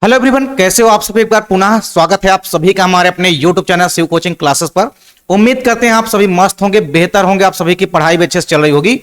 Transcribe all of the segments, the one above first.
Hello everyone, कैसे हो आप सभी। एक बार पुनः स्वागत है आप सभी का हमारे अपने YouTube channel Shiv coaching classes पर। उम्मीद करते हैं आप सभी मस्त होंगे, बेहतर होंगे, आप सभी की पढ़ाई भी अच्छे से चल रही होगी।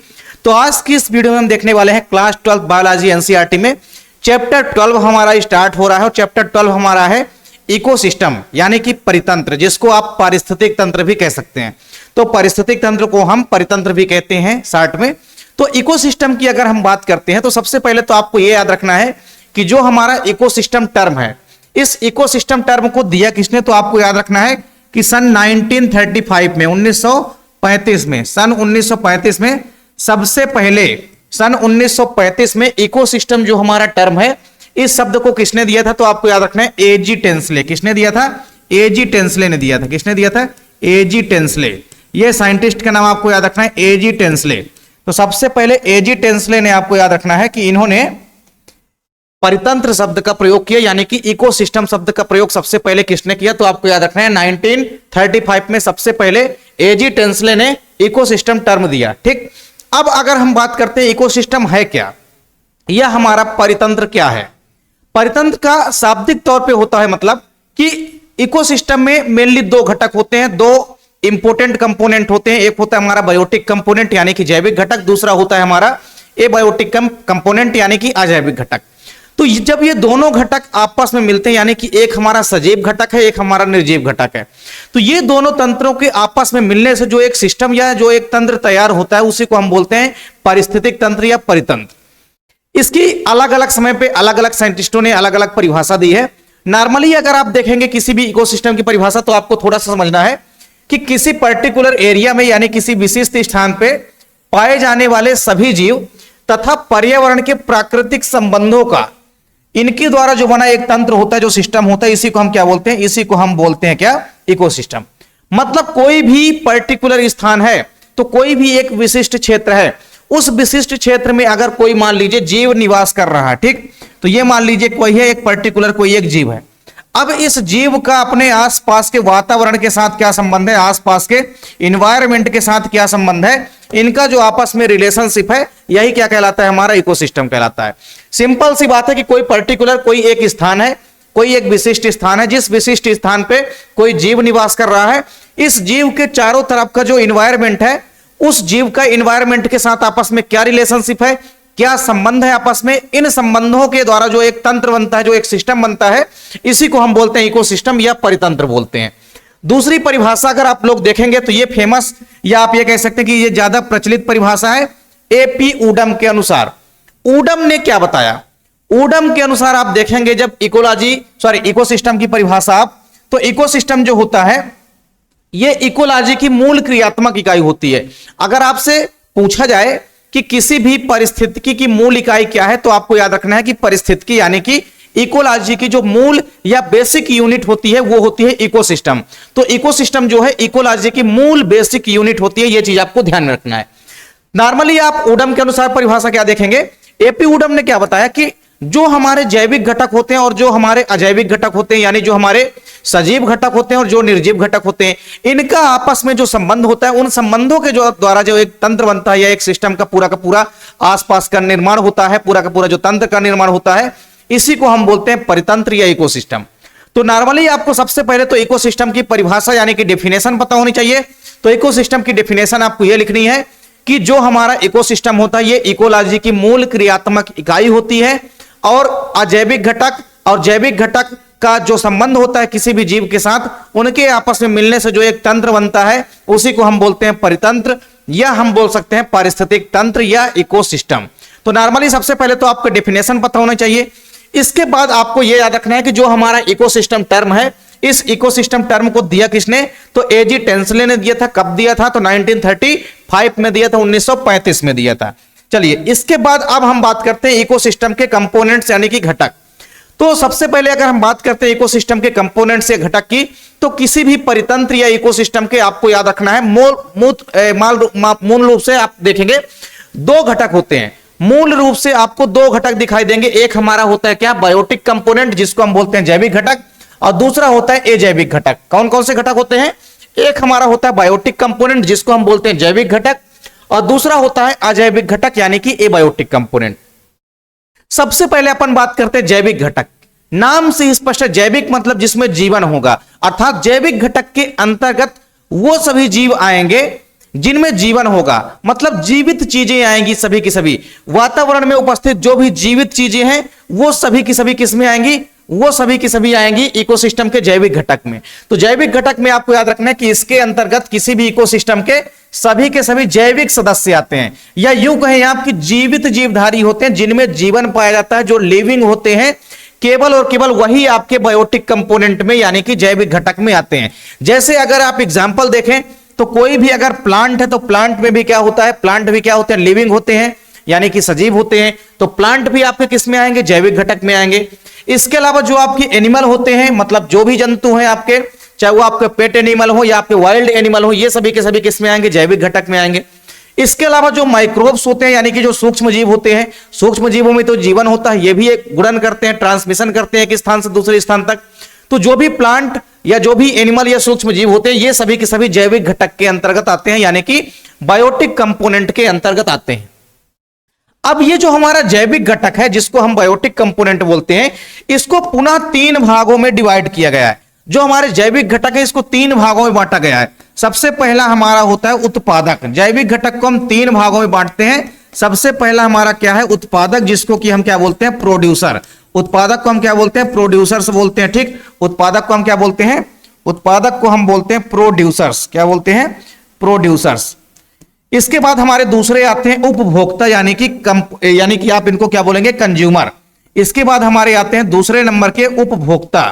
तो आज की इस वीडियो में हम देखने वाले हैं क्लास 12 बायोलॉजी एनसीईआरटी में चैप्टर 12 हमारा स्टार्ट हो रहा है और चैप्टर 12 हमारा है इकोसिस्टम यानी कि परितंत्र, जिसको आप पारिस्थितिक तंत्र भी कह सकते हैं। तो पारिस्थितिक तंत्र को हम परितंत्र भी कहते हैं शॉर्ट में। तो इकोसिस्टम की अगर हम बात करते हैं तो सबसे पहले तो आपको यह याद रखना है कि जो हमारा इकोसिस्टम टर्म है, इस इकोसिस्टम टर्म को दिया किसने, तो आपको याद रखना है कि सन 1935 में 1935 में सन 1935 में सबसे पहले सन 1935 में इकोसिस्टम जो हमारा टर्म है, इस शब्द को किसने दिया था, तो आपको याद रखना है एजी टेंसले। किसने दिया था? एजी टेंसले ने दिया था। किसने दिया था? एजी टेंसले। ये साइंटिस्ट का नाम आपको याद रखना है एजी टेंसले। तो सबसे पहले एजी टेंसले ने आपको याद रखना है कि इन्होंने परितंत्र शब्द का प्रयोग किया, यानी कि इकोसिस्टम शब्द का प्रयोग सबसे पहले किसने किया, तो आपको याद रखना है 1935 में सबसे पहले एजी टेंसले ने इकोसिस्टम टर्म दिया। ठीक, अब अगर हम बात करते हैं इकोसिस्टम है क्या, यह हमारा परितंत्र क्या है। परितंत्र का शाब्दिक तौर पे होता है मतलब कि इकोसिस्टम में मेनली दो घटक होते हैं, दो इंपोर्टेंट कंपोनेंट होते हैं। एक होता है हमारा बायोटिक कंपोनेंट यानी कि जैविक घटक, दूसरा होता है हमारा एबायोटिक कंपोनेंट यानी कि अजैविक घटक। तो जब ये दोनों घटक आपस में मिलते हैं, यानी कि एक हमारा सजीव घटक है, एक हमारा निर्जीव घटक है, तो ये दोनों तंत्रों के आपस में मिलने से जो एक सिस्टम या जो एक तंत्र तैयार होता है, उसी को हम बोलते हैं पारिस्थितिक तंत्र या परितंत्र। इसकी अलग अलग समय पे अलग अलग साइंटिस्टों ने अलग अलग परिभाषा दी है। नॉर्मली अगर आप देखेंगे किसी भी इकोसिस्टम की परिभाषा, तो आपको थोड़ा सा समझना है कि किसी पर्टिकुलर एरिया में यानी किसी विशिष्ट स्थान पे पाए जाने वाले सभी जीव तथा पर्यावरण के प्राकृतिक संबंधों का इनके द्वारा जो बना एक तंत्र होता है, जो सिस्टम होता है, इसी को हम क्या बोलते हैं? इसी को हम बोलते हैं क्या? इकोसिस्टम। मतलब कोई भी पर्टिकुलर स्थान है, तो कोई भी एक विशिष्ट क्षेत्र है, उस विशिष्ट क्षेत्र में अगर कोई मान लीजिए जीव निवास कर रहा है, ठीक, तो ये मान लीजिए कोई है एक पर्टिकुलर कोई एक जीव है। अब इस जीव का अपने आसपास के वातावरण के साथ क्या संबंध है, आसपास के इन्वायरमेंट के साथ क्या संबंध है, इनका जो आपस में रिलेशनशिप है, यही क्या कहलाता है? हमारा इकोसिस्टम कहलाता है। सिंपल सी बात है कि कोई पर्टिकुलर कोई एक स्थान है, कोई एक विशिष्ट स्थान है, जिस विशिष्ट स्थान पे कोई जीव निवास कर रहा है, इस जीव के चारों तरफ का जो इन्वायरमेंट है, उस जीव का इन्वायरमेंट के साथ आपस में क्या रिलेशनशिप है, क्या संबंध है आपस में, इन संबंधों के द्वारा जो एक तंत्र बनता है, जो एक सिस्टम बनता है, इसी को हम बोलते हैं इकोसिस्टम या परितंत्र बोलते हैं। दूसरी परिभाषा अगर आप लोग देखेंगे तो ये फेमस या आप ये कह सकते हैं कि ये ज्यादा प्रचलित परिभाषा है एपी ऊडम के अनुसार। ऊडम ने क्या बताया? ऊडम के अनुसार आप देखेंगे जब इकोसिस्टम की परिभाषा आप, तो इकोसिस्टम जो होता है ये इकोलॉजी की मूल क्रियात्मक इकाई होती है। अगर आपसे पूछा जाए कि किसी भी परिस्थितिकी की मूल इकाई क्या है, तो आपको याद रखना है कि परिस्थितिकी यानी कि इकोलॉजी की जो मूल या बेसिक यूनिट होती है, वो होती है इकोसिस्टम। तो इकोसिस्टम जो है इकोलॉजी की मूल बेसिक यूनिट होती है, ये चीज आपको ध्यान में रखना है। नॉर्मली आप ऊडम के अनुसार परिभाषा क्या देखेंगे, एपी ऊडम ने क्या बताया कि जो हमारे जैविक घटक होते हैं और जो हमारे अजैविक घटक होते हैं, यानी जो हमारे सजीव घटक होते हैं और जो निर्जीव घटक होते हैं, इनका आपस में जो संबंध होता है, उन संबंधों के जो द्वारा जो एक तंत्र बनता है या एक सिस्टम का पूरा आसपास का निर्माण होता है, पूरा का पूरा जो तंत्र का निर्माण होता है, इसी को हम बोलते हैं परितंत्र या इकोसिस्टम। तो नॉर्मली आपको सबसे पहले तो इकोसिस्टम की परिभाषा यानी कि डेफिनेशन पता होनी चाहिए। तो इकोसिस्टम की डेफिनेशन आपको यह लिखनी है कि जो हमारा इकोसिस्टम होता है, ये इकोलॉजी की मूल क्रियात्मक इकाई होती है और अजैविक घटक और जैविक घटक का जो संबंध होता है किसी भी जीव के साथ, उनके आपस में मिलने से जो एक तंत्र बनता है, उसी को हम बोलते हैं परितंत्र या हम बोल सकते हैं पारिस्थितिक तंत्र या इकोसिस्टम। तो नॉर्मली सबसे पहले तो आपको डेफिनेशन पता होना चाहिए। इसके बाद आपको यह याद रखना है कि जो हमारा इकोसिस्टम टर्म है, इस इकोसिस्टम टर्म को दिया किसने, तो एजी टेंसले ने दिया था। कब दिया था? तो 1935 में दिया था, 1935 में दिया था। चलिए, इसके बाद अब हम बात करते हैं इकोसिस्टम के कंपोनेंट्स यानी कि घटक। तो सबसे पहले अगर हम बात करते हैं इकोसिस्टम के कंपोनेंट्स या घटक की, तो किसी भी परितंत्र या इकोसिस्टम के आपको याद रखना है मूल रूप से आप देखेंगे दो घटक होते हैं। मूल रूप से आपको दो घटक दिखाई देंगे। एक हमारा होता है क्या? बायोटिक कंपोनेंट, जिसको हम बोलते हैं जैविक घटक, और दूसरा होता है अजैविक घटक। कौन कौन से घटक होते हैं? एक हमारा होता है बायोटिक कंपोनेंट, जिसको हम बोलते हैं जैविक घटक, और दूसरा होता है अजैविक घटक यानी कि एबायोटिक कंपोनेंट। सबसे पहले अपन बात करते हैं जैविक घटक। नाम से स्पष्ट है, जैविक मतलब जिसमें जीवन होगा, अर्थात जैविक घटक के अंतर्गत वो सभी जीव आएंगे जिनमें जीवन होगा, मतलब जीवित चीजें आएंगी सभी की सभी। वातावरण में उपस्थित जो भी जीवित चीजें हैं वो सभी की सभी किस में आएंगी, वो सभी की सभी आएंगी इकोसिस्टम के जैविक घटक में। तो जैविक घटक में आपको याद रखना है कि इसके अंतर्गत किसी भी इकोसिस्टम के सभी जैविक सदस्य आते हैं, या यूं कहें आप कि जीवित जीवधारी होते हैं जिनमें जीवन पाया जाता है, जो लिविंग होते हैं, केवल और केवल वही आपके बायोटिक कंपोनेंट में यानी कि जैविक घटक में आते हैं। जैसे अगर आप एग्जाम्पल देखें तो कोई भी अगर प्लांट है तो प्लांट में भी क्या होता है, प्लांट भी क्या होते हैं, लिविंग होते हैं यानी कि सजीव होते हैं, तो प्लांट भी आपके किस में आएंगे, जैविक घटक में आएंगे। इसके अलावा जो आपके एनिमल होते हैं, मतलब जो भी जंतु हैं आपके, चाहे वो आपके पेट एनिमल हो या आपके वाइल्ड एनिमल हो, ये सभी के सभी किस में आएंगे, जैविक घटक में आएंगे। इसके अलावा जो माइक्रोब्स होते हैं यानी कि जो सूक्ष्म जीव होते हैं, सूक्ष्म जीवों में तो जीवन होता है, ये भी एक गुणन करते हैं, ट्रांसमिशन करते हैं एक स्थान से दूसरे स्थान तक। तो जो भी प्लांट या जो भी एनिमल या सूक्ष्म जीव होते हैं ये सभी के सभी जैविक घटक के अंतर्गत आते हैं, यानी कि बायोटिक कंपोनेंट के अंतर्गत आते हैं। अब ये जो हमारा जैविक घटक है जिसको हम बायोटिक कंपोनेंट बोलते हैं, इसको पुनः 3 भागों में डिवाइड किया गया है। जो हमारे जैविक घटक है इसको 3 भागों में बांटा गया है। सबसे पहला हमारा होता है उत्पादक। जैविक घटक को हम 3 भागों में बांटते हैं। सबसे पहला हमारा क्या है, उत्पादक, जिसको कि हम क्या बोलते हैं, प्रोड्यूसर। उत्पादक को हम क्या बोलते हैं, प्रोड्यूसर्स बोलते हैं, ठीक। उत्पादक को हम क्या बोलते हैं, उत्पादक को हम बोलते हैं प्रोड्यूसर्स। क्या बोलते हैं, प्रोड्यूसर्स। इसके बाद हमारे दूसरे आते हैं उपभोक्ता, यानी कि आप इनको क्या बोलेंगे, कंज्यूमर। इसके बाद हमारे आते हैं दूसरे नंबर के उपभोक्ता।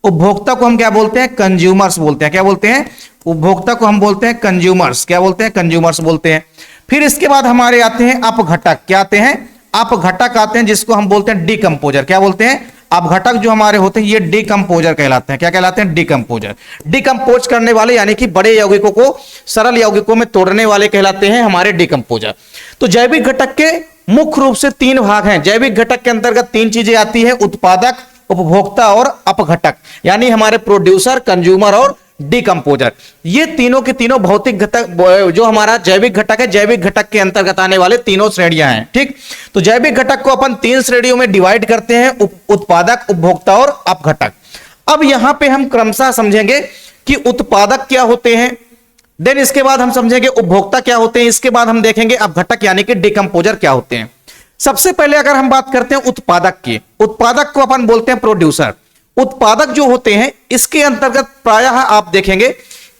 उपभोक्ता को हम क्या बोलते हैं, कंज्यूमर्स बोलते हैं। क्या बोलते हैं, उपभोक्ता को हम बोलते हैं कंज्यूमर्स। क्या बोलते हैं, कंज्यूमर्स बोलते हैं। फिर इसके बाद हमारे आते हैं अपघटक। क्या आते हैं, अपघटक आते हैं, जिसको हम बोलते हैं डिकम्पोजर। क्या बोलते हैं, अपघटक जो हमारे होते हैं ये डिकम्पोजर कहलाते हैं। क्या कहलाते हैं, डिकम्पोजर। डिकम्पोज करने वाले यानी कि बड़े यौगिकों को सरल यौगिकों में तोड़ने वाले कहलाते हैं हमारे डिकम्पोजर। तो जैविक घटक के मुख्य रूप से 3 भाग हैं। जैविक घटक के अंतर्गत 3 चीजें आती है, उत्पादक, उपभोक्ता और अपघटक, यानी हमारे प्रोड्यूसर, कंज्यूमर और डिकम्पोजर। ये तीनों के तीनों भौतिक घटक, जो हमारा जैविक घटक है, जैविक घटक के अंतर्गत आने वाले तीनों श्रेणियां हैं, ठीक। तो जैविक घटक को अपन 3 श्रेणियों में डिवाइड करते हैं, उत्पादक, उपभोक्ता और अपघटक। अब यहां पे हम क्रमशः समझेंगे कि उत्पादक क्या होते हैं, देन इसके बाद हम समझेंगे उपभोक्ता क्या होते हैं, इसके बाद हम देखेंगे अपघटक यानी कि डिकम्पोजर क्या होते हैं। सबसे पहले अगर हम बात करते हैं उत्पादक की, उत्पादक को अपन बोलते हैं प्रोड्यूसर। उत्पादक जो होते हैं इसके अंतर्गत प्रायः आप देखेंगे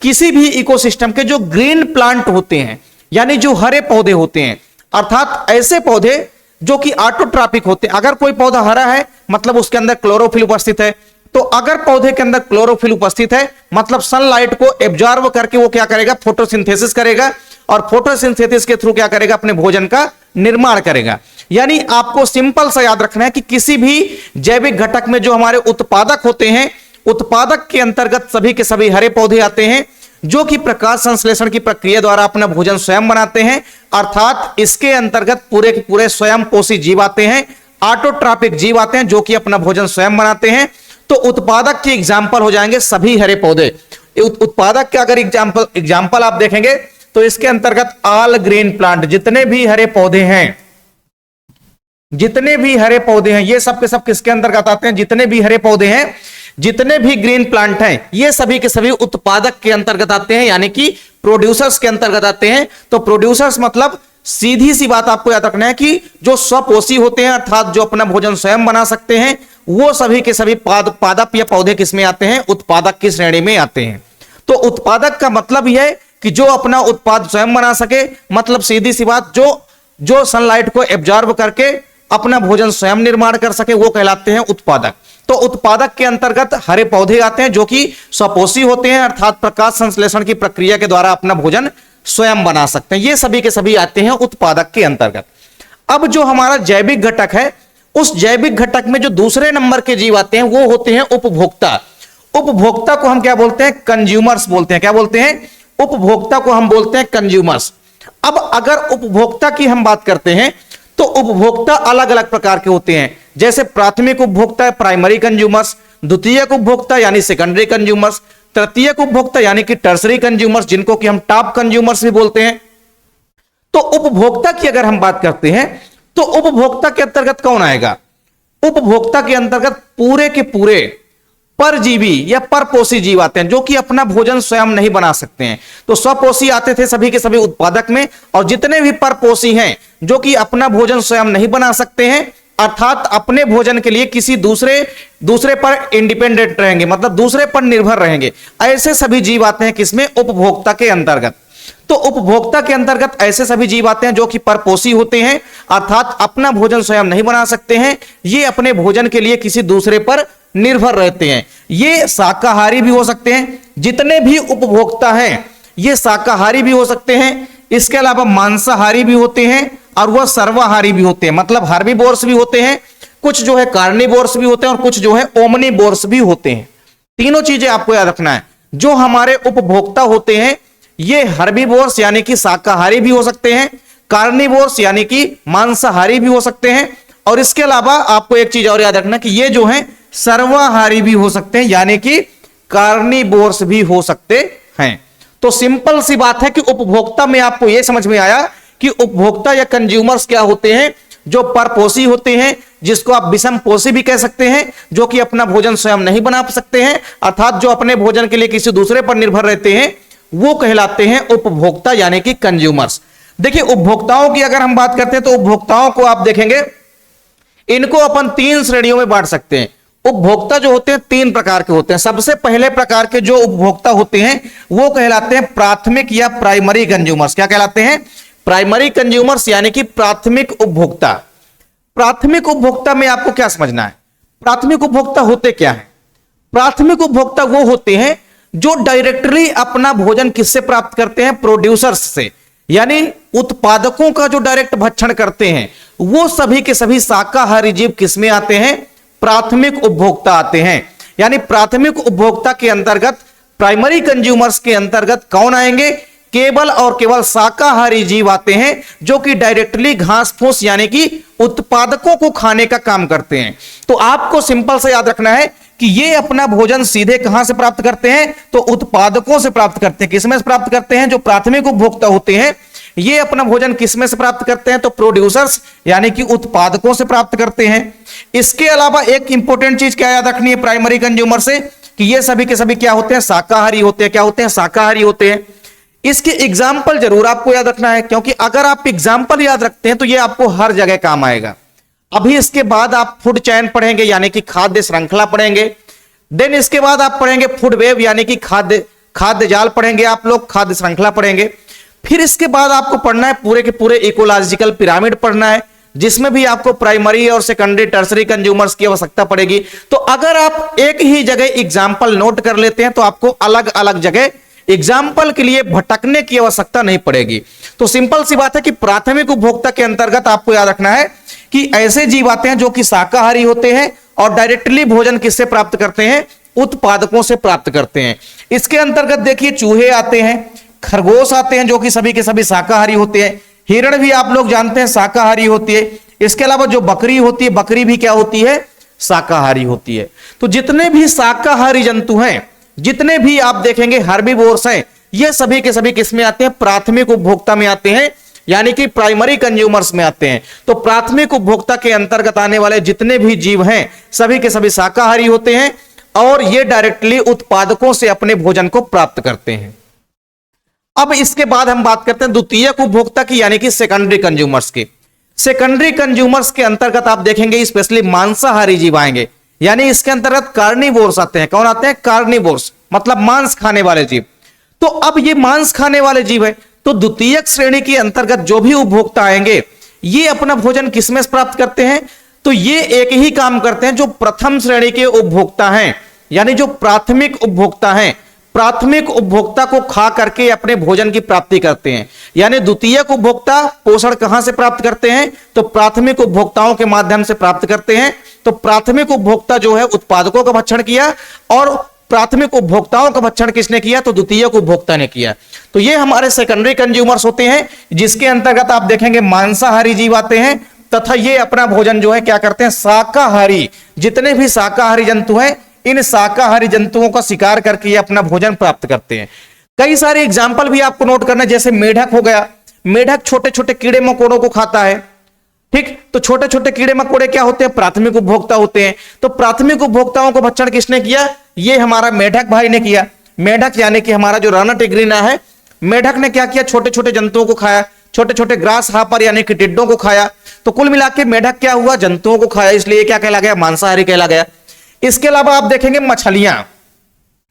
किसी भी इकोसिस्टम के जो ग्रीन प्लांट होते हैं, यानी जो हरे पौधे होते हैं, अर्थात ऐसे पौधे जो कि ऑटोट्रॉपिक होते हैं। अगर कोई पौधा हरा है मतलब उसके अंदर क्लोरोफिल उपस्थित है, तो अगर पौधे के अंदर क्लोरोफिल उपस्थित है मतलब सनलाइट को एब्जॉर्ब करके वो क्या करेगा, फोटोसिंथेसिस करेगा, और फोटोसिंथेसिस के थ्रू क्या करेगा, अपने भोजन का निर्माण करेगा। यानी आपको सिंपल सा याद रखना है कि किसी भी जैविक घटक में जो हमारे उत्पादक होते हैं, उत्पादक के अंतर्गत सभी के सभी हरे पौधे आते हैं जो कि प्रकाश संश्लेषण की प्रक्रिया द्वारा अपना भोजन स्वयं बनाते हैं, अर्थात इसके अंतर्गत पूरे के पूरे स्वयं पोषी जीव आते हैं, ऑटोट्रॉपिक जीव आते हैं जो कि अपना भोजन स्वयं बनाते हैं। तो उत्पादक के एग्जाम्पल हो जाएंगे सभी हरे पौधे। उत्पादक के अगर एग्जाम्पल आप देखेंगे तो इसके अंतर्गत ऑल ग्रीन प्लांट, जितने भी हरे पौधे हैं, जितने भी हरे पौधे हैं ये सब के सब किसके अंतर्गत आते हैं, जितने भी हरे पौधे हैं, जितने भी ग्रीन प्लांट हैं ये सभी के सभी उत्पादक के अंतर्गत आते हैं, यानी कि प्रोड्यूसर्स के अंतर्गत आते हैं। तो प्रोड्यूसर्स मतलब सीधी सी बात आपको याद रखना है कि जो स्वपोषी होते हैं, अर्थात जो अपना भोजन स्वयं बना सकते हैं, वो सभी के सभी पादप या पौधे किसमें आते हैं, उत्पादक की श्रेणी में आते हैं। तो उत्पादक का मतलब यह है कि जो अपना उत्पाद स्वयं बना सके, मतलब सीधी सी बात, जो सनलाइट को एब्जॉर्ब करके अपना भोजन स्वयं निर्माण कर सके, वो कहलाते हैं उत्पादक। तो उत्पादक के अंतर्गत हरे पौधे आते हैं जो कि स्वपोषी होते हैं, अर्थात प्रकाश संश्लेषण की प्रक्रिया के द्वारा अपना भोजन स्वयं बना सकते हैं। ये सभी के सभी आते हैं उत्पादक के अंतर्गत। अब जो हमारा जैविक घटक है, उस जैविक घटक में जो दूसरे नंबर के जीव आते हैं वो होते हैं उपभोक्ता। उपभोक्ता को हम क्या बोलते हैं, कंज्यूमर्स बोलते हैं। क्या बोलते हैं, उपभोक्ता को हम बोलते हैं कंज्यूमर्स। अब अगर उपभोक्ता की हम बात करते हैं तो उपभोक्ता अलग अलग प्रकार के होते हैं। जैसे प्राथमिक उपभोक्ता है प्राइमरी कंज्यूमर्स, द्वितीयक उपभोक्ता यानी सेकेंडरी कंज्यूमर्स, तृतीयक उपभोक्ता यानी कि टर्सरी कंज्यूमर्स, जिनको कि हम टॉप कंज्यूमर्स भी बोलते हैं। तो उपभोक्ता की अगर हम बात करते हैं तो उपभोक्ता के अंतर्गत कौन आएगा, उपभोक्ता के अंतर्गत पूरे के पूरे परजीवी या परपोषी जीव आते हैं जो कि अपना भोजन स्वयं नहीं बना सकते हैं। तो स्वपोषी आते थे सभी के सभी उत्पादक में, और जितने भी परपोषी हैं जो कि अपना भोजन स्वयं नहीं बना सकते हैं, अर्थात अपने भोजन के लिए किसी दूसरे पर इंडिपेंडेंट रहेंगे, मतलब दूसरे पर निर्भर रहेंगे, ऐसे सभी जीव आते हैं किसमें? उपभोक्ता के अंतर्गत। तो उपभोक्ता के अंतर्गत ऐसे सभी जीव आते हैं जो कि परपोषी होते हैं, अर्थात अपना भोजन स्वयं नहीं बना सकते हैं, ये अपने भोजन के लिए किसी दूसरे पर निर्भर रहते हैं। ये शाकाहारी भी हो सकते हैं, जितने भी उपभोक्ता हैं ये शाकाहारी भी हो सकते हैं, इसके अलावा मांसाहारी भी होते हैं और वह सर्वाहारी भी होते हैं, मतलब हार्बिवोर्स भी होते हैं, कुछ जो है कार्निवोर्स भी होते हैं और कुछ जो है ओमनिवोर्स भी होते हैं। तीनों चीजें आपको याद रखना है। जो हमारे उपभोक्ता होते हैं ये हर्बिवोर्स यानी कि शाकाहारी भी हो सकते हैं, कार्निवोर्स यानी कि मांसाहारी भी हो सकते हैं, और इसके अलावा आपको एक चीज और याद रखना कि ये जो है सर्वाहारी भी हो सकते हैं, यानी कि कार्निवोर्स भी हो सकते हैं। तो सिंपल सी बात है कि उपभोक्ता में आपको यह समझ में आया कि उपभोक्ता या कंज्यूमर्स क्या होते हैं? जो परपोषी होते हैं, जिसको आप विषमपोषी भी कह सकते हैं, जो कि अपना भोजन स्वयं नहीं बना सकते हैं, अर्थात जो अपने भोजन के लिए किसी दूसरे पर निर्भर रहते हैं, वो कहलाते हैं उपभोक्ता यानी कि कंज्यूमर्स। देखिए उपभोक्ताओं की अगर हम बात करते हैं तो उपभोक्ताओं को आप देखेंगे इनको अपन तीन श्रेणियों में बांट सकते हैं। उपभोक्ता जो होते हैं तीन प्रकार के होते हैं। सबसे पहले प्रकार के जो उपभोक्ता होते हैं वो कहलाते हैं प्राथमिक या प्राइमरी कंज्यूमर्स। क्या कहलाते हैं? प्राइमरी कंज्यूमर्स यानी कि प्राथमिक उपभोक्ता। प्राथमिक उपभोक्ता में आपको क्या समझना है? प्राथमिक उपभोक्ता होते क्या है? प्राथमिक उपभोक्ता वो होते हैं जो डायरेक्टली अपना भोजन किससे प्राप्त करते हैं? प्रोड्यूसर्स से, यानी उत्पादकों का जो डायरेक्ट भक्षण करते हैं वो सभी के सभी शाकाहारी जीव किसमें आते हैं? प्राथमिक उपभोक्ता आते हैं। यानी प्राथमिक उपभोक्ता के अंतर्गत, प्राइमरी कंज्यूमर्स के अंतर्गत कौन आएंगे? केवल और केवल शाकाहारी जीव आते हैं जो कि डायरेक्टली घास फूस यानी कि उत्पादकों को खाने का काम करते हैं। तो आपको सिंपल से याद रखना है कि ये अपना भोजन सीधे कहां से प्राप्त करते हैं? तो उत्पादकों से प्राप्त करते हैं। किसमें से प्राप्त करते हैं? जो प्राथमिक उपभोक्ता होते हैं ये अपना भोजन किसमें से प्राप्त करते हैं? तो प्रोड्यूसर्स यानी कि उत्पादकों से प्राप्त करते हैं। इसके अलावा एक इंपॉर्टेंट चीज क्या याद रखनी है प्राइमरी कंज्यूमर से, कि ये सभी के सभी क्या होते हैं? शाकाहारी होते हैं। क्या होते हैं? शाकाहारी होते हैं। इसके एग्जाम्पल जरूर आपको याद रखना है, क्योंकि अगर आप एग्जाम्पल याद रखते हैं तो ये आपको हर जगह काम आएगा। अभी इसके बाद आप फूड चैन पढ़ेंगे यानी कि खाद्य श्रृंखला पढ़ेंगे। देन इसके बाद आप पढ़ेंगे फूड वेव यानी कि खाद्य जाल पढ़ेंगे, आप लोग खाद्य श्रृंखला पढ़ेंगे। फिर इसके बाद आपको पढ़ना है पूरे के पूरे इकोलॉजिकल पिरामिड पढ़ना है, जिसमें भी आपको प्राइमरी और सेकेंडरी टर्सरी कंज्यूमर्स की आवश्यकता पड़ेगी। तो अगर आप एक ही जगह एग्जाम्पल नोट कर लेते हैं तो आपको अलग अलग जगह एग्जाम्पल के लिए भटकने की आवश्यकता नहीं पड़ेगी। तो सिंपल सी बात है कि प्राथमिक उपभोक्ता के अंतर्गत आपको याद रखना है कि ऐसे जीव आते हैं जो कि शाकाहारी होते हैं और डायरेक्टली भोजन किससे प्राप्त करते हैं? उत्पादकों से प्राप्त करते हैं। इसके अंतर्गत देखिए चूहे आते हैं, खरगोश आते हैं जो कि सभी के सभी शाकाहारी होते हैं। हिरण भी आप लोग जानते हैं शाकाहारी होती है। इसके अलावा जो बकरी होती है, बकरी भी क्या होती है? शाकाहारी होती है। तो जितने भी शाकाहारी जंतु हैं, जितने भी आप देखेंगे हर्बिवोर्स हैं, ये सभी के सभी किसमें आते हैं? प्राथमिक उपभोक्ता में आते हैं, यानी कि प्राइमरी कंज्यूमर्स में आते हैं। तो प्राथमिक उपभोक्ता के अंतर्गत आने वाले जितने भी जीव हैं सभी के सभी शाकाहारी होते हैं और ये डायरेक्टली उत्पादकों से अपने भोजन को प्राप्त करते हैं। अब इसके बाद हम बात करते हैं द्वितीयक उपभोक्ता की, यानी कि सेकेंडरी कंज्यूमर्स की। सेकेंडरी कंज्यूमर्स के अंतर्गत आप देखेंगे स्पेशली मांसाहारी जीव आएंगे, यानी इसके अंतर्गत कार्निवोर्स आते हैं। कौन आते हैं? कार्निवोर्स, मतलब मांस खाने वाले जीव। तो अब ये मांस खाने वाले जीव है, तो द्वितीयक श्रेणी के अंतर्गत जो भी उपभोक्ता आएंगे ये अपना भोजन किसमें से प्राप्त करते हैं? तो ये एक ही काम करते हैं जो प्रथम श्रेणी के उपभोक्ता हैं, यानी जो प्राथमिक उपभोक्ता हैं, प्राथमिक उपभोक्ता को खा करके अपने भोजन की प्राप्ति करते हैं। यानी द्वितीयक उपभोक्ता पोषण कहां से प्राप्त करते हैं? तो प्राथमिक उपभोक्ताओं के माध्यम से प्राप्त करते हैं। तो प्राथमिक उपभोक्ता जो है उत्पादकों का भक्षण किया और प्राथमिक उपभोक्ताओं का भक्षण किसने किया? तो द्वितीयक उपभोक्ता ने किया। तो ये हमारे सेकेंडरी कंज्यूमर्स होते हैं, जिसके अंतर्गत आप देखेंगे मांसाहारी जीव आते हैं तथा ये अपना भोजन जो है क्या करते हैं? शाकाहारी, जितने भी शाकाहारी जंतु हैं इन शाकाहारी जंतुओं का शिकार करके ये अपना भोजन प्राप्त करते हैं। कई सारे एग्जाम्पल भी आपको नोट करना है, जैसे मेढक हो गया। मेढक छोटे छोटे कीड़े मकोड़ों को खाता है। ठीक, तो छोटे छोटे कीड़े मकोड़े क्या होते हैं, प्राथमिक उपभोक्ता होते हैं। तो प्राथमिक उपभोक्ताओं को भक्षण किसने किया, ये हमारा मेढक भाई ने किया। मेढक यानी कि हमारा जो राना टिग्रिना है, मेढक ने क्या किया, छोटे छोटे जंतुओं को खाया, छोटे छोटे ग्रास हापर यानी कि टिड्डों को खाया। तो कुल मिला के मेढक क्या हुआ, जंतुओं को खाया, इसलिए क्या कहला गया, मांसाहारी कहला गया। इसके अलावा आप देखेंगे मछलियां,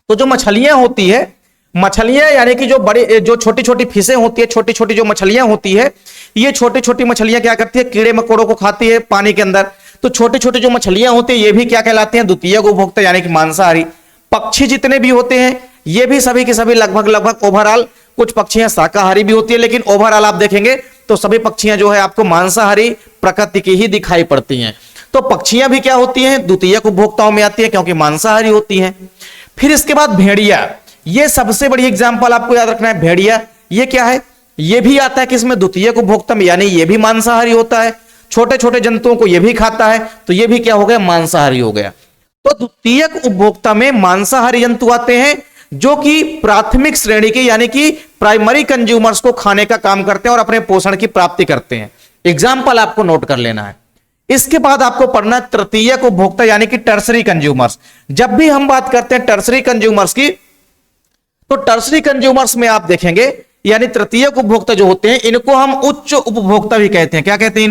तो जो मछलियां होती है, मछलियां यानी कि जो बड़ी जो छोटी छोटी फिशें होती है, छोटी छोटी जो मछलियां होती है, ये छोटी छोटी मछलियां क्या करती है, कीड़े मकोड़ों को खाती है पानी के अंदर। तो छोटे छोटे जो मछलियां होती है ये भी क्या कहलाते हैं, द्वितीयक उपभोक्ता यानी कि मांसाहारी। पक्षी जितने भी होते हैं ये भी सभी के सभी लगभग ओवरऑल, कुछ पक्षियां शाकाहारी भी होती है, लेकिन ओवरऑल आप देखेंगे तो सभी पक्षियां जो है आपको मांसाहारी प्रकृति की ही दिखाई पड़ती हैं। तो पक्षियां भी क्या होती हैं, द्वितीयक उपभोक्ताओं में आती है क्योंकि मांसाहारी होती हैं। फिर इसके बाद भेड़िया, ये सबसे बड़ी एग्जाम्पल आपको याद रखना है। भेड़िया ये क्या है, ये भी आता है किसमें, द्वितीयक उपभोक्ता में, यानी ये भी मांसाहारी होता है, छोटे छोटे जंतुओं को ये भी खाता है, तो ये भी क्या हो गया, मांसाहारी हो गया। तो द्वितीयक उपभोक्ता में मांसाहारी जंतु आते हैं जो कि प्राथमिक श्रेणी के यानी कि प्राइमरी कंज्यूमर्स को खाने का काम करते हैं और अपने पोषण की प्राप्ति करते हैं। एग्जाम्पल आपको नोट कर लेना है। इसके बाद आपको पढ़ना तृतीयक उपभोक्ता यानी कि टर्सरी कंज्यूमर्स। जब भी हम बात करते हैं टर्सरी कंज्यूमर्स की, तो टर्सरी कंज्यूमर्स में आप देखेंगे यानी तृतीयक उपभोक्ता जो होते हैं इनको हम उच्च उपभोक्ता भी कहते हैं। क्या कहते हैं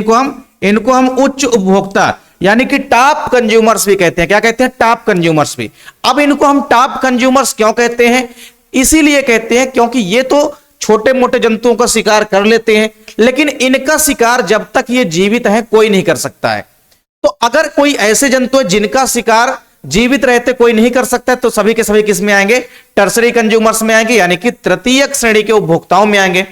इनको हम उच्च उपभोक्ता यानी कि टॉप कंज्यूमर्स भी कहते हैं। क्या कहते हैं, टॉप कंज्यूमर्स भी। अब इनको हम टॉप कंज्यूमर्स क्यों कहते हैं, इसीलिए कहते हैं क्योंकि ये तो छोटे मोटे जंतुओं का शिकार कर लेते हैं, लेकिन इनका शिकार जब तक ये जीवित है कोई नहीं कर सकता है। तो अगर कोई ऐसे जंतु है जिनका शिकार जीवित रहते कोई नहीं कर सकता है, तो सभी के सभी किस में आएंगे, टर्सरी कंज्यूमर्स में आएंगे, यानी कि तृतीयक श्रेणी के उपभोक्ताओं में आएंगे।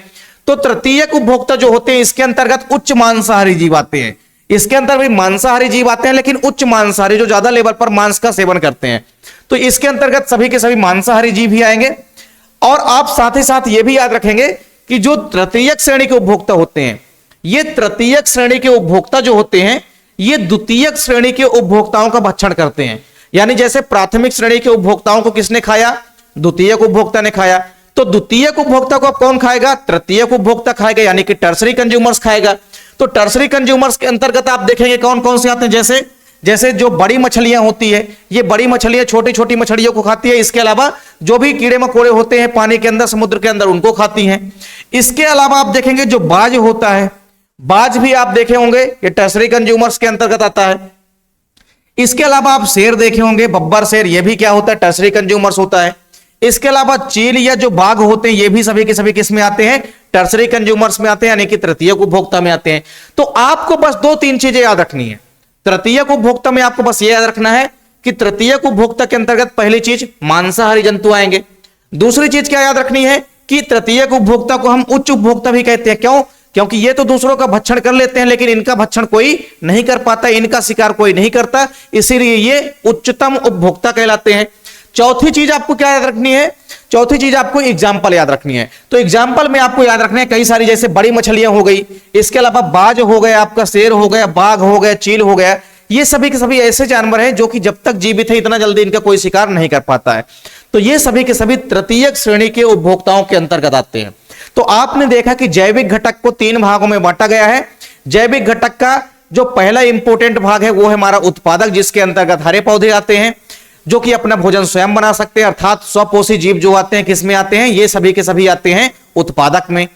तो तृतीयक उपभोक्ता जो होते हैं इसके अंतर्गत उच्च मांसाहारी जीव आते हैं। इसके अंदर भी मांसाहारी जीव आते हैं, लेकिन उच्च मांसाहारी जो ज्यादा लेवल पर मांस का सेवन करते हैं। तो इसके अंतर्गत सभी के सभी मांसाहारी जीव ही आएंगे। और आप साथ ही साथ यह भी याद रखेंगे कि जो तृतीयक श्रेणी के उपभोक्ता होते हैं, ये तृतीयक श्रेणी के उपभोक्ता जो होते हैं ये द्वितीयक श्रेणी के उपभोक्ताओं का भक्षण करते हैं। यानी जैसे प्राथमिक श्रेणी के उपभोक्ताओं को किसने खाया, द्वितीयक उपभोक्ता ने खाया। तो द्वितीयक उपभोक्ता को अब कौन खाएगा, तृतीयक उपभोक्ता खाएगा, यानी कि टर्सरी कंज्यूमर्स खाएगा। तो टर्सरी कंज्यूमर्स के अंतर्गत आप देखेंगे कौन कौन से आते हैं, जैसे जो बड़ी मछलियां होती है, ये बड़ी मछलियां छोटी छोटी मछलियों को खाती है। इसके अलावा जो भी कीड़े मकोड़े होते हैं पानी के अंदर, समुद्र के अंदर, उनको खाती हैं। इसके अलावा आप देखेंगे जो बाज होता है, बाज भी आप देखे होंगे, ये टर्सरी कंज्यूमर्स के अंतर्गत आता है। इसके अलावा आप शेर देखे होंगे, बब्बर शेर, ये भी क्या होता है, टर्सरी कंज्यूमर्स होता है। इसके अलावा चील या जो बाघ होते हैं ये भी सभी के सभी किस में आते हैं, टर्सरी कंज्यूमर्स में आते हैं, यानी कि तृतीयक उपभोक्ता में आते हैं। तो आपको बस दो तीन चीजें याद रखनी है। तृतीयक उपभोक्ता में आपको बस ये याद रखना है कि तृतीयक उपभोक्ता के अंतर्गत पहली चीज मांसाहारी जंतु आएंगे। दूसरी चीज क्या याद रखनी है कि तृतीयक उपभोक्ता को हम उच्च उपभोक्ता भी कहते हैं। क्यों, क्योंकि ये तो दूसरों का भक्षण कर लेते हैं, लेकिन इनका भक्षण कोई नहीं कर पाता, इनका शिकार कोई नहीं करता, इसीलिए ये उच्चतम उपभोक्ता कहलाते हैं। चौथी चीज आपको क्या याद रखनी है, चौथी चीज आपको एग्जाम्पल याद रखनी है। तो एग्जाम्पल में आपको याद रखना है कई सारी, जैसे बड़ी मछलियां हो गई, इसके अलावा बाज हो गया, आपका शेर हो गया, बाघ हो गया, चील हो गया। ये सभी के सभी ऐसे जानवर हैं जो कि जब तक जीवित है इतना जल्दी इनका कोई शिकार नहीं कर पाता है। तो ये सभी के सभी तृतीयक श्रेणी के उपभोक्ताओं के अंतर्गत आते हैं। तो आपने देखा कि जैविक घटक को तीन भागों में बांटा गया है। जैविक घटक का जो पहला इंपोर्टेंट भाग है वो है हमारा उत्पादक, जिसके अंतर्गत हरे पौधे आते हैं जो कि अपना भोजन स्वयं बना सकते हैं, अर्थात स्वपोषी जीव जो आते हैं किसमें आते हैं, ये सभी के सभी आते हैं उत्पादक में।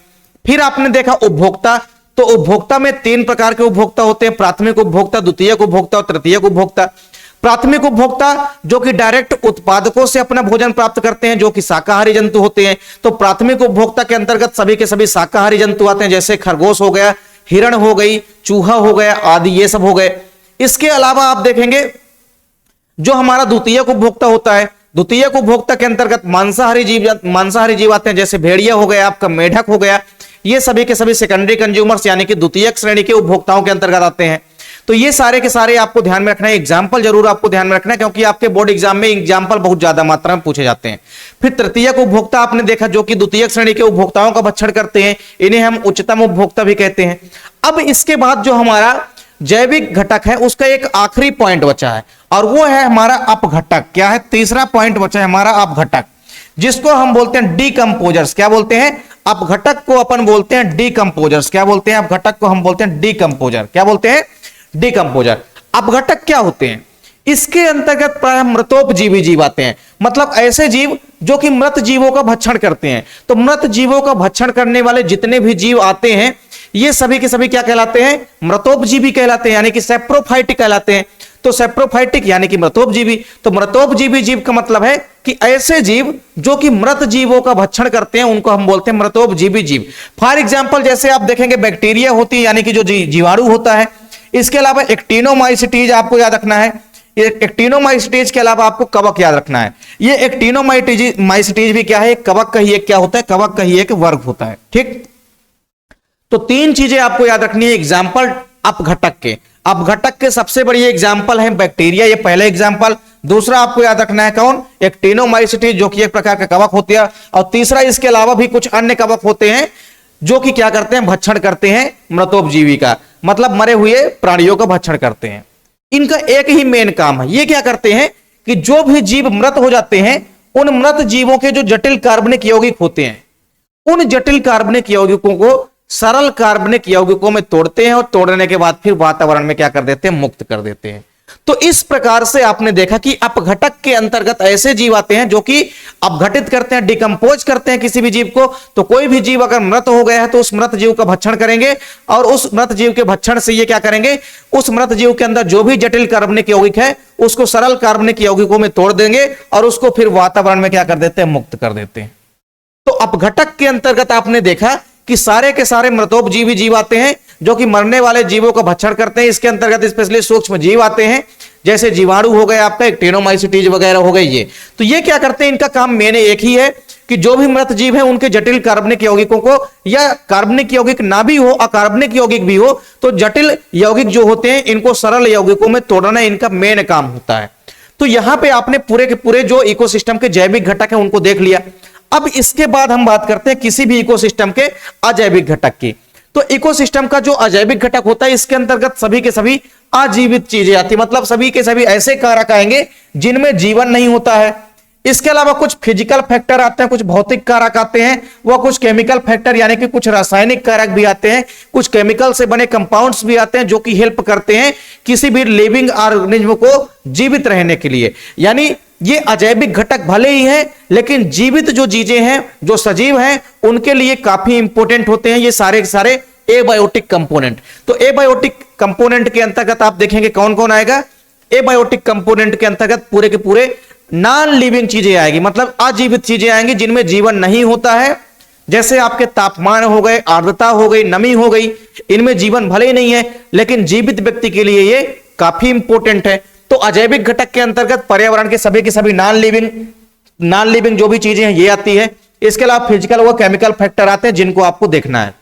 फिर आपने देखा उपभोक्ता, तो उपभोक्ता में तीन प्रकार के उपभोक्ता होते हैं, प्राथमिक उपभोक्ता, द्वितीयक उपभोक्ता और तृतीयक उपभोक्ता। प्राथमिक उपभोक्ता जो कि डायरेक्ट उत्पादकों से अपना भोजन प्राप्त करते हैं, जो कि शाकाहारी जंतु होते हैं। तो प्राथमिक उपभोक्ता के अंतर्गत सभी के सभी शाकाहारी जंतु आते हैं, जैसे खरगोश हो गया, हिरण हो गई, चूहा हो गया आदि, ये सब हो गए। इसके अलावा आप देखेंगे जो हमारा द्वितीयक उपभोक्ता होता है, द्वितीयक उपभोक्ता के अंतर्गत मांसाहारी जीव आते हैं, जैसे भेड़िया हो गया, आपका मेढक हो गया। ये सभी के सभी सेकेंडरी कंज्यूमर्स यानी कि द्वितीयक श्रेणी के उपभोक्ताओं के अंतर्गत आते हैं। तो ये सारे के सारे आपको ध्यान में रखना है। एग्जाम्पल जरूर आपको ध्यान में रखना है, क्योंकि आपके बोर्ड एग्जाम में एग्जाम्पल बहुत ज्यादा मात्रा में पूछे जाते हैं। फिर तृतीयक उपभोक्ता आपने देखा जो कि द्वितीयक श्रेणी के उपभोक्ताओं का भक्षण करते हैं, इन्हें हम उच्चतम उपभोक्ता भी कहते हैं। अब इसके बाद जो हमारा जैविक घटक है उसका एक आखिरी पॉइंट बचा है, और वो है हमारा अपघटक। क्या है, तीसरा पॉइंट बचा है हमारा अपघटक। जिसको हम बोलते हैं डीकंपोजर्स। क्या बोलते हैं? अपघटक को अपन बोलते हैं डीकंपोजर्स। क्या बोलते हैं? अपघटक को हम बोलते हैं डीकंपोजर। क्या बोलते हैं? डीकंपोजर। अपघटक क्या होते हैं? इसके अंतर्गत प्राय मृतोपजीवी जीव आते हैं, मतलब ऐसे जीव जो कि मृत जीवों का भक्षण करते हैं। तो मृत जीवों का भक्षण करने वाले जितने भी जीव आते हैं ये सभी के सभी क्या कहलाते हैं? मृतोपजीवी कहलाते हैं, यानी कि सेप्रोफाइटिक कहलाते हैं। तो सेप्रोफाइटिक यानी कि मृतोपजीवी। तो मृतोपजीवी जीव का मतलब है कि ऐसे जीव जो कि मृत जीवों का भक्षण करते हैं उनको हम बोलते हैं मृतोपजीवी जीव। फॉर एग्जाम्पल जैसे आप देखेंगे बैक्टीरिया होती है, यानी कि जो जीवाणु होता है। इसके अलावा एक्टिनोमाइसिटीज आपको याद रखना है। एक्टिनोमाइसिटीज के अलावा आपको कवक याद रखना है। ये एक्टिनोमाइसिटीज भी क्या है? कवक का ही एक क्या होता है? कवक का ही एक वर्ग होता है। ठीक, तो तीन चीजें आपको याद रखनी है एग्जाम्पल अपघटक के। अपघटक के सबसे बड़ी एग्जाम्पल है बैक्टीरिया, ये पहले एग्जाम्पल। दूसरा आपको याद रखना है कौन? एक्टिनोमाइसिटीज जो कि एक प्रकार का कवक होती है। और तीसरा इसके अलावा भी कुछ अन्य कवक होते हैं जो कि क्या करते हैं? भक्षण करते हैं मृतोपजीवी का, मतलब मरे हुए प्राणियों का भक्षण करते हैं। इनका एक ही मेन काम है। ये क्या करते हैं कि जो भी जीव मृत हो जाते हैं उन मृत जीवों के जो जटिल कार्बनिक यौगिक होते हैं उन जटिल कार्बनिक यौगिकों को सरल कार्बनिक यौगिकों में तोड़ते हैं और तोड़ने के बाद फिर वातावरण में क्या कर देते हैं? मुक्त कर देते हैं। तो इस प्रकार से आपने देखा कि अपघटक के अंतर्गत ऐसे जीव आते हैं जो कि अपघटित करते हैं, डिकम्पोज करते हैं किसी भी जीव को। तो कोई भी जीव अगर मृत हो गया है तो उस मृत जीव का भक्षण करेंगे और उस मृत जीव के भक्षण से ये क्या करेंगे? उस मृत जीव के अंदर जो भी जटिल कार्बनिक यौगिक है उसको सरल कार्बनिक यौगिकों में तोड़ देंगे और उसको फिर वातावरण में क्या कर देते हैं? मुक्त कर देते हैं। तो अपघटक के अंतर्गत आपने देखा कि सारे के सारे मृतोपजीवी जीव आते हैं जो कि मरने वाले जीवों का भक्षण करते हैं। इसके अंतर्गत स्पेशली सूक्ष्म जीव आते हैं, जैसे जीवाणु हो गए आपका, एक्टिनोमाइसिटीज वगैरह हो गए। ये तो ये क्या करते हैं? इनका काम मेन एक ही है कि जो भी मृत जीव है उनके जटिल कार्बनिक यौगिकों को, या कार्बनिक यौगिक ना भी हो, अकार्बनिक यौगिक भी हो, तो जटिल यौगिक जो होते हैं इनको सरल यौगिकों में तोड़ना इनका मेन काम होता है। तो यहां पे आपने पूरे के पूरे जो इकोसिस्टम के जैविक घटक है उनको देख लिया। अब इसके बाद हम बात करते हैं किसी भी इकोसिस्टम के अजैविक घटक की। तो इकोसिस्टम का जो अजैविक घटक होता है इसके अंतर्गत सभी के सभी अजीवित चीजें आती, मतलब सभी के सभी ऐसे कारक आएंगे जिनमें जीवन नहीं होता है। इसके अलावा कुछ फिजिकल फैक्टर आते हैं, कुछ भौतिक कारक आते हैं, वह कुछ केमिकल फैक्टर यानी कि कुछ रासायनिक कारक भी आते हैं, कुछ केमिकल से बने कंपाउंड्स भी आते हैं जो कि हेल्प करते हैं किसी भी लिविंग ऑर्गेनिज्म को जीवित रहने के लिए। यानी ये अजैविक घटक भले ही हैं लेकिन जीवित जो चीजें हैं, जो सजीव हैं, उनके लिए काफी इंपॉर्टेंट होते हैं ये सारे के सारे एबायोटिक कंपोनेंट। तो एबायोटिक कंपोनेंट के अंतर्गत आप देखेंगे कौन कौन आएगा? एबायोटिक कंपोनेंट के अंतर्गत पूरे के पूरे नॉन लिविंग चीजें आएगी, मतलब अजीवित चीजें आएंगी जिनमें जीवन नहीं होता है। जैसे आपके तापमान हो गए, आर्द्रता हो गई, नमी हो गई, इनमें जीवन भले ही नहीं है लेकिन जीवित व्यक्ति के लिए ये काफी इंपॉर्टेंट है। तो अजैविक घटक के अंतर्गत पर्यावरण के सभी नॉन लिविंग जो भी चीजें हैं ये आती है। इसके अलावा फिजिकल व केमिकल फैक्टर आते हैं जिनको आपको देखना है।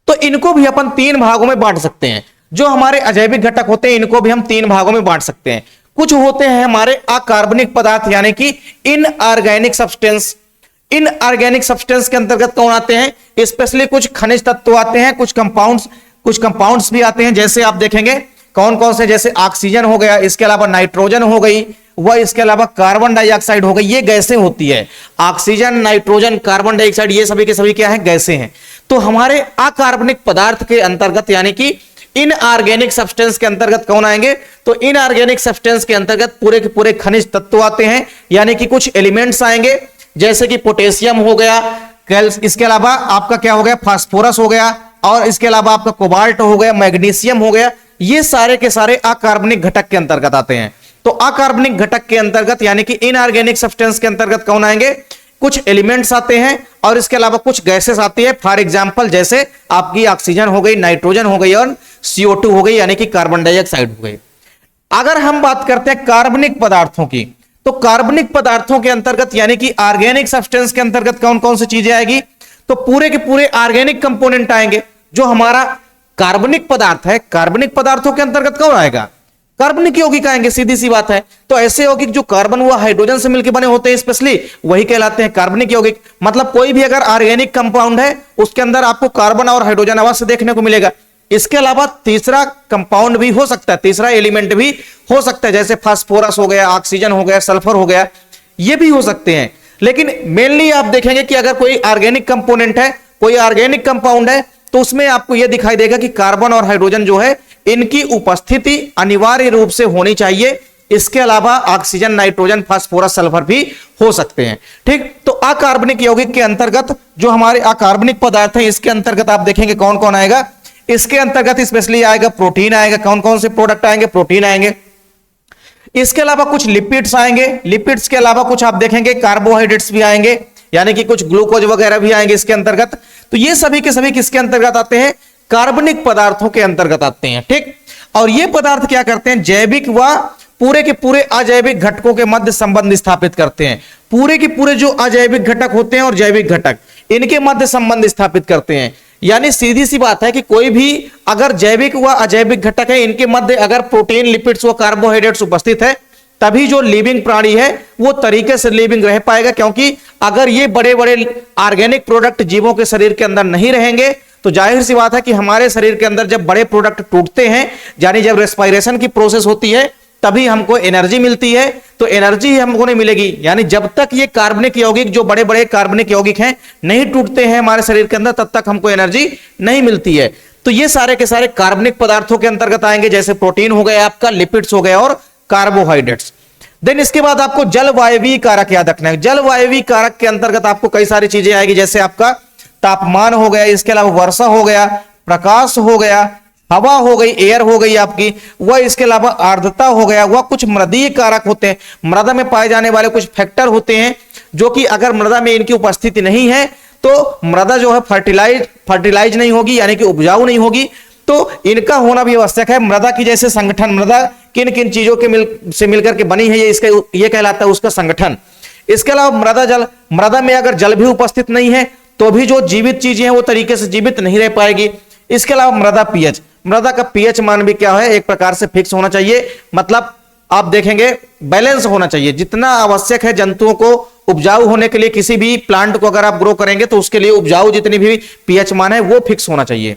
तो इनको भी अपन तीन भागों में बांट सकते हैं। जो हमारे अजैविक घटक होते हैं इनको भी हम तीन भागों में बांट सकते हैं। कुछ होते हैं हमारे अकार्बनिक पदार्थ यानी कि इनऑर्गेनिक सब्सटेंस। इनऑर्गेनिक सब्सटेंस के अंतर्गत कौन आते हैं? स्पेशली कुछ खनिज तत्व आते हैं, कुछ कंपाउंड्स भी आते हैं। जैसे आप देखेंगे कौन कौन से, जैसे ऑक्सीजन हो गया, इसके अलावा नाइट्रोजन हो गई, वह इसके अलावा कार्बन डाइऑक्साइड हो गई। ये गैसें होती है। ऑक्सीजन, नाइट्रोजन, कार्बन डाइऑक्साइड ये सभी के सभी क्या है? गैसें हैं। तो हमारे अकार्बनिक पदार्थ के अंतर्गत यानी कि इनऑर्गेनिक सब्सटेंस के अंतर्गत कौन आएंगे? तो इनऑर्गेनिक सब्सटेंस के अंतर्गत पूरे के पूरे खनिज तत्व आते हैं, यानी कि कुछ एलिमेंट्स आएंगे जैसे कि पोटेशियम हो गया, इसके अलावा आपका क्या हो गया? फास्फोरस हो गया, और इसके अलावा आपका कोबाल्ट हो गया, मैग्नीशियम हो गया। ये सारे के सारे अकार्बनिक घटक के अंतर्गत आते हैं। तो अकार्बनिक घटक के अंतर्गत यानी कि इनऑर्गेनिक सब्सटेंस के अंतर्गत कौन आएंगे? कुछ एलिमेंट्स आते हैं और इसके अलावा कुछ गैसेस आती है। फॉर एग्जांपल जैसे आपकी ऑक्सीजन हो गई, नाइट्रोजन हो गई और CO2 हो गई यानी कि कार्बन डाइऑक्साइड हो गई। अगर हम बात करते हैं कार्बनिक पदार्थों की, तो कार्बनिक पदार्थों के अंतर्गत यानी कि ऑर्गेनिक सब्सटेंस के अंतर्गत कौन कौन सी चीजें आएगी? तो पूरे के पूरे ऑर्गेनिक कंपोनेंट आएंगे। जो हमारा कार्बनिक पदार्थ है, कार्बनिक पदार्थों के अंतर्गत कौन आएगा? कार्बनिक यौगिक आएंगे, सीधी सी बात है। तो ऐसे यौगिक जो कार्बन व हाइड्रोजन से मिलकर बने होते हैं स्पेशली, वही कहलाते हैं कार्बनिक यौगिक। मतलब कोई भी अगर ऑर्गेनिक कंपाउंड है उसके अंदर आपको कार्बन और हाइड्रोजन अवश्य देखने को मिलेगा। इसके अलावा तीसरा कंपाउंड भी हो सकता है, तीसरा एलिमेंट भी हो सकता है, जैसे फास्फोरस हो गया, ऑक्सीजन हो गया, सल्फर हो गया, ये भी हो सकते हैं। लेकिन मेनली आप देखेंगे कि अगर कोई ऑर्गेनिक कंपोनेंट है, कोई ऑर्गेनिक कंपाउंड है, तो उसमें आपको यह दिखाई देगा कि कार्बन और हाइड्रोजन जो है इनकी उपस्थिति अनिवार्य रूप से होनी चाहिए। इसके अलावा ऑक्सीजन, नाइट्रोजन, फास्फोरस, सल्फर भी हो सकते हैं। ठीक, तो अकार्बनिक यौगिक के अंतर्गत जो हमारे अकार्बनिक पदार्थ हैं, इसके अंतर्गत आप देखेंगे कौन कौन आएगा। इसके अंतर्गत स्पेशली आएगा प्रोटीन आएगा। कौन कौन से प्रोडक्ट आएंगे? प्रोटीन आएंगे। इसके अलावा कुछ लिपिड्स आएंगे। लिपिड्स के अलावा कुछ आप देखेंगे कार्बोहाइड्रेट्स भी आएंगे, यानी कि कुछ ग्लूकोज वगैरह भी आएंगे इसके अंतर्गत। तो ये सभी के सभी किसके अंतर्गत आते हैं? कार्बनिक पदार्थों के अंतर्गत आते हैं। ठीक, और ये पदार्थ क्या करते हैं? जैविक व पूरे के पूरे अजैविक घटकों के मध्य संबंध स्थापित करते हैं। पूरे के पूरे जो अजैविक घटक होते हैं और जैविक घटक, इनके मध्य संबंध स्थापित करते हैं। यानी सीधी सी बात है कि कोई भी अगर जैविक व अजैविक घटक है, इनके मध्य अगर प्रोटीन, लिपिड्स व कार्बोहाइड्रेट्स उपस्थित है, तभी जो लिविंग प्राणी है वो तरीके से लिविंग रह पाएगा। क्योंकि अगर ये बड़े बड़े ऑर्गेनिक प्रोडक्ट जीवों के शरीर के अंदर नहीं रहेंगे, तो जाहिर सी बात है कि हमारे शरीर के अंदर जब बड़े प्रोडक्ट टूटते हैं, यानी जब रेस्पिरेशन की प्रोसेस होती है, तभी हमको एनर्जी मिलती है। तो एनर्जी हमको नहीं मिलेगी, यानी जब तक ये कार्बनिक यौगिक, जो बड़े बड़े कार्बनिक यौगिक हैं, नहीं टूटते हैं हमारे शरीर के अंदर, तब तक हमको एनर्जी नहीं मिलती है। तो ये सारे के सारे कार्बनिक पदार्थों के अंतर्गत आएंगे, जैसे प्रोटीन हो गया आपका, लिपिड्स हो गया और कार्बोहाइड्रेट्स। देन इसके बाद आपको जलवायवीय कारक याद रखना है। जलवायवीय कारक के अंतर्गत आपको कई सारी चीजें आएगी, जैसे आपका तापमान हो गया, इसके अलावा वर्षा हो गया, प्रकाश हो गया, हवा हो गई, एयर हो गई आपकी, वह इसके अलावा आर्द्रता हो गया, वह कुछ मृदीय कारक होते हैं। मृदा में पाए जाने वाले कुछ फैक्टर होते हैं जो कि अगर मृदा में इनकी उपस्थिति नहीं है तो मृदा जो है फर्टिलाइज नहीं होगी, यानी कि उपजाऊ नहीं होगी। तो इनका होना भी आवश्यक है। मृदा की जैसे संगठन, मृदा किन किन चीजों के से मिलकर के बनी है, ये कहलाता है उसका संगठन। इसके अलावा मृदा में अगर जल भी उपस्थित नहीं है तो भी जो जीवित चीजें हैं वो तरीके से जीवित नहीं रह पाएगी। इसके अलावा मृदा पीएच, मृदा का पीएच मान भी क्या है, एक प्रकार से फिक्स होना चाहिए। मतलब आप देखेंगे बैलेंस होना चाहिए। जितना आवश्यक है जंतुओं को उपजाऊ होने के लिए, किसी भी प्लांट को अगर आप ग्रो करेंगे तो उसके लिए उपजाऊ जितनी भी पीएच मान है वो फिक्स होना चाहिए।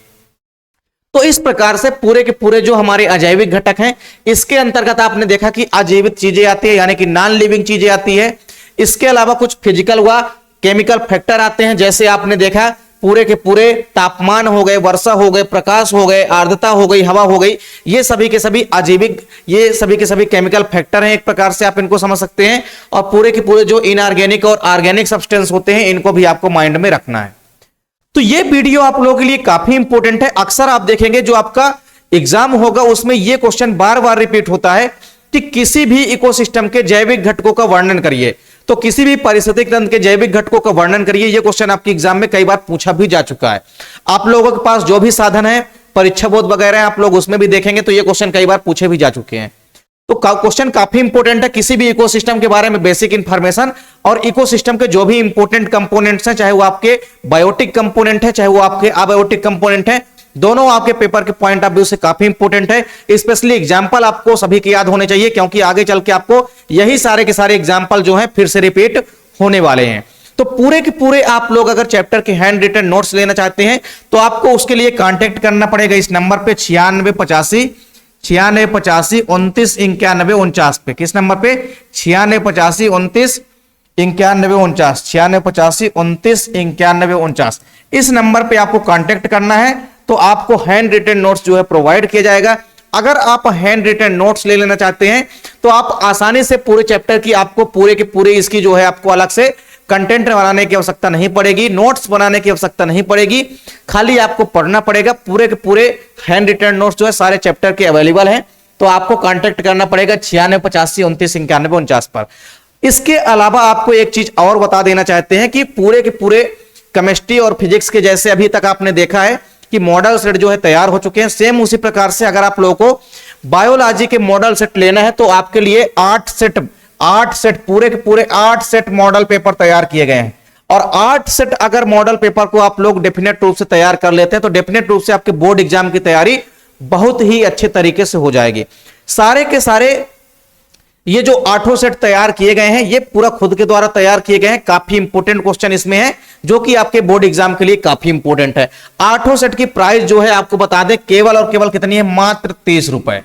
तो इस प्रकार से पूरे के पूरे जो हमारे अजैविक घटक हैं, इसके अंतर्गत आपने देखा कि अजैविक चीजें आती है, यानी कि नॉन लिविंग चीजें आती है। इसके अलावा कुछ फिजिकल व केमिकल फैक्टर आते हैं, जैसे आपने देखा पूरे के पूरे तापमान हो गए, वर्षा हो गए, प्रकाश हो गए, आर्द्रता हो गई, हवा हो गई, ये सभी के सभी अजैविक, ये सभी के सभी केमिकल फैक्टर हैं, एक प्रकार से आप इनको समझ सकते हैं। और पूरे के पूरे जो इनऑर्गेनिक और ऑर्गेनिक सब्सटेंस होते हैं, इनको भी आपको माइंड में रखना है। तो ये वीडियो आप लोगों के लिए काफी इंपॉर्टेंट है। अक्सर आप देखेंगे जो आपका एग्जाम होगा उसमें ये क्वेश्चन बार बार रिपीट होता है कि किसी भी इकोसिस्टम के जैविक घटकों का वर्णन करिए। तो किसी भी पारिस्थितिक तंत्र के जैविक घटकों का वर्णन करिए, यह क्वेश्चन आपके एग्जाम में कई बार पूछा भी जा चुका है। आप लोगों के पास जो भी साधन है, परीक्षा बोध वगैरह है, आप लोग उसमें भी देखेंगे तो ये क्वेश्चन कई बार पूछे भी जा चुके हैं। तो क्वेश्चन काफी इंपॉर्टेंट है। किसी भी इकोसिस्टम के बारे में बेसिक इंफॉर्मेशन और इकोसिस्टम के जो भी इंपॉर्टेंट कंपोनेंट्स हैं, चाहे वो आपके बायोटिक कंपोनेंट है, चाहे वो आपके अबायोटिक कंपोनेंट है, दोनों आपके पेपर के पॉइंट ऑफ व्यू से काफी इंपॉर्टेंट है। स्पेशली एग्जाम्पल आपको सभी के याद होने चाहिए, क्योंकि आगे चल के आपको यही सारे के सारे एग्जाम्पल जो हैं फिर से रिपीट होने वाले हैं। तो पूरे के पूरे आप लोग अगर चैप्टर के हैंड रिटन नोट्स लेना चाहते हैं तो आपको उसके लिए कांटेक्ट करना पड़ेगा इस नंबर पे 9685 29 91 49 पे। किस नंबर पे? 9685 29 91 49, 9685 29 91 49। इस नंबर पे आपको कांटेक्ट करना है तो आपको हैंड रिटन नोट्स जो है प्रोवाइड किया जाएगा। अगर आप हैंड रिटन नोट्स ले लेना चाहते हैं तो आप आसानी से पूरे चैप्टर की, आपको पूरे के पूरे इसकी जो है आपको अलग से कंटेंट बनाने की आवश्यकता नहीं पड़ेगी, नोट्स बनाने की आवश्यकता नहीं पड़ेगी, खाली आपको पढ़ना पड़ेगा। पूरे के पूरे हैंड रिटन नोट्स जो है सारे चैप्टर के अवेलेबल हैं। तो आपको कांटेक्ट करना पड़ेगा 9685 29 91 49 पर। इसके अलावा आपको एक चीज और बता देना चाहते हैं कि पूरे के पूरे केमिस्ट्री और फिजिक्स के जैसे अभी तक आपने देखा है कि मॉडल सेट जो है तैयार हो चुके हैं, सेम उसी प्रकार से अगर आप लोगों को बायोलॉजी के मॉडल सेट लेना है तो आपके लिए 8 सेट पूरे के पूरे 8 सेट मॉडल पेपर तैयार किए गए हैं। और 8 सेट अगर मॉडल पेपर को आप लोग डेफिनेट रूप से तैयार कर लेते हैं तो डेफिनेट रूप से आपके बोर्ड एग्जाम की तैयारी बहुत ही अच्छे तरीके से हो जाएगी। सारे के सारे ये जो 8 सेट तैयार किए गए हैं, ये पूरा खुद के द्वारा तैयार किए गए हैं। काफी इंपोर्टेंट क्वेश्चन इसमें है जो कि आपके बोर्ड एग्जाम के लिए काफी इंपोर्टेंट है। 8 सेट की प्राइस जो है आपको बता दें केवल और केवल कितनी है, मात्र 30 रुपए,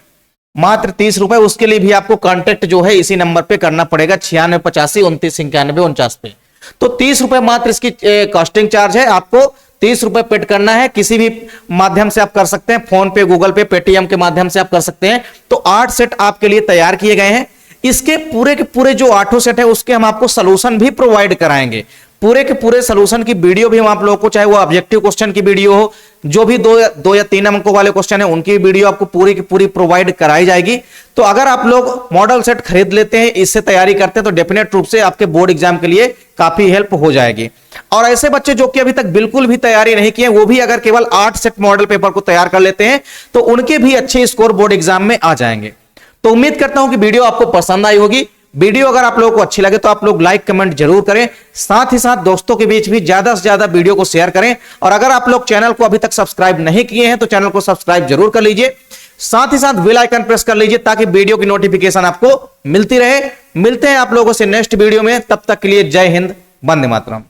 मात्र 30 रुपए। उसके लिए भी आपको कांटेक्ट जो है इसी नंबर पे करना पड़ेगा 9685 29 91 49 पे। तो 30 रुपए मात्र इसकी कॉस्टिंग चार्ज है। आपको 30 रुपए पेड करना है। किसी भी माध्यम से आप कर सकते हैं, फोन पे, गूगल पे, पेटीएम के माध्यम से आप कर सकते हैं। तो 8 सेट आपके लिए तैयार किए गए हैं। इसके पूरे के पूरे जो 8 सेट है उसके हम आपको सोल्यूशन भी प्रोवाइड कराएंगे। पूरे के पूरे सोल्यूशन की वीडियो भी हम आप लोगों को, चाहे वो ऑब्जेक्टिव क्वेश्चन की वीडियो हो, जो भी दो या तीन अंकों वाले क्वेश्चन है उनकी वीडियो आपको पूरी की पूरी प्रोवाइड कराई जाएगी। तो अगर आप लोग मॉडल सेट खरीद लेते हैं, इससे तैयारी करते हैं, तो डेफिनेट रूप से आपके बोर्ड एग्जाम के लिए काफी हेल्प हो जाएगी। और ऐसे बच्चे जो कि अभी तक बिल्कुल भी तैयारी नहीं किए, वो भी अगर केवल 8 सेट मॉडल पेपर को तैयार कर लेते हैं तो उनके भी अच्छे स्कोर बोर्ड एग्जाम में आ जाएंगे। तो उम्मीद करता हूं कि वीडियो आपको पसंद आई होगी। वीडियो अगर आप लोगों को अच्छी लगे तो आप लोग लाइक कमेंट जरूर करें। साथ ही साथ दोस्तों के बीच भी ज्यादा से ज्यादा वीडियो को शेयर करें। और अगर आप लोग चैनल को अभी तक सब्सक्राइब नहीं किए हैं तो चैनल को सब्सक्राइब जरूर कर लीजिए। साथ ही साथ बेल आइकन प्रेस कर लीजिए ताकि वीडियो की नोटिफिकेशन आपको मिलती रहे। मिलते हैं आप लोगों से नेक्स्ट वीडियो में, तब तक के लिए जय हिंद, वंदे मातरम।